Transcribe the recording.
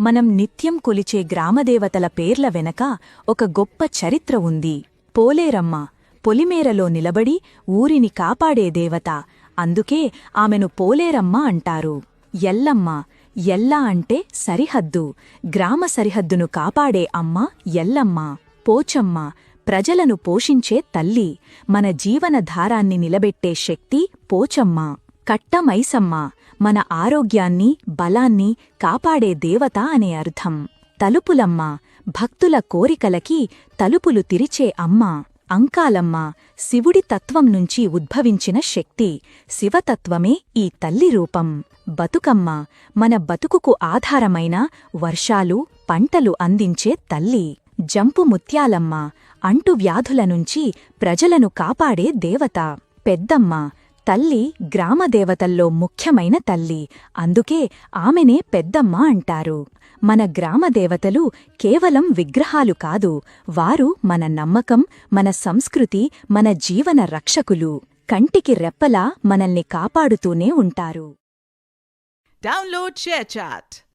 మనం నిత్యం కొలిచే గ్రామదేవతల పేర్ల వెనక ఒక గొప్ప చరిత్ర ఉంది. పోలేరమ్మ పొలిమేరలో నిలబడి ఊరిని కాపాడే దేవత. అందుకే ఆమెను పోలేరమ్మ అంటారు. ఎల్లమ్మ ఎల్ల అంటే సరిహద్దు. గ్రామ సరిహద్దును కాపాడే అమ్మ ఎల్లమ్మ. పోచమ్మ ప్రజలను పోషించే తల్లి. మన జీవనధారాన్ని నిలబెట్టే శక్తి పోచమ్మ. కట్టమైసమ్మ మన ఆరోగ్యాన్ని బలాన్ని కాపాడే దేవత అనే అర్థం. తలుపులమ్మ భక్తుల కోరికలకి తలుపులు తిరిచే అమ్మ. అంకాలమ్మ శివుడి తత్వం నుంచి ఉద్భవించిన శక్తి. శివతత్వమే ఈ తల్లి రూపం. బతుకమ్మ మన బతుకుకు ఆధారమైన వర్షాలు పంటలు అందించే తల్లి. జంపు ముత్యాలమ్మ అంటువ్యాధుల నుంచి ప్రజలను కాపాడే దేవత. పెద్దమ్మ తల్లి గ్రామదేవతల్లో ముఖ్యమైన తల్లి. అందుకే ఆమెనే పెద్దమ్మ అంటారు. మన గ్రామదేవతలు కేవలం విగ్రహాలు కాదు, వారు మన నమ్మకం, మన సంస్కృతి, మన జీవన రక్షకులు. కంటికి రెప్పలా మనల్ని కాపాడుతూనే ఉంటారు. Download ShareChat.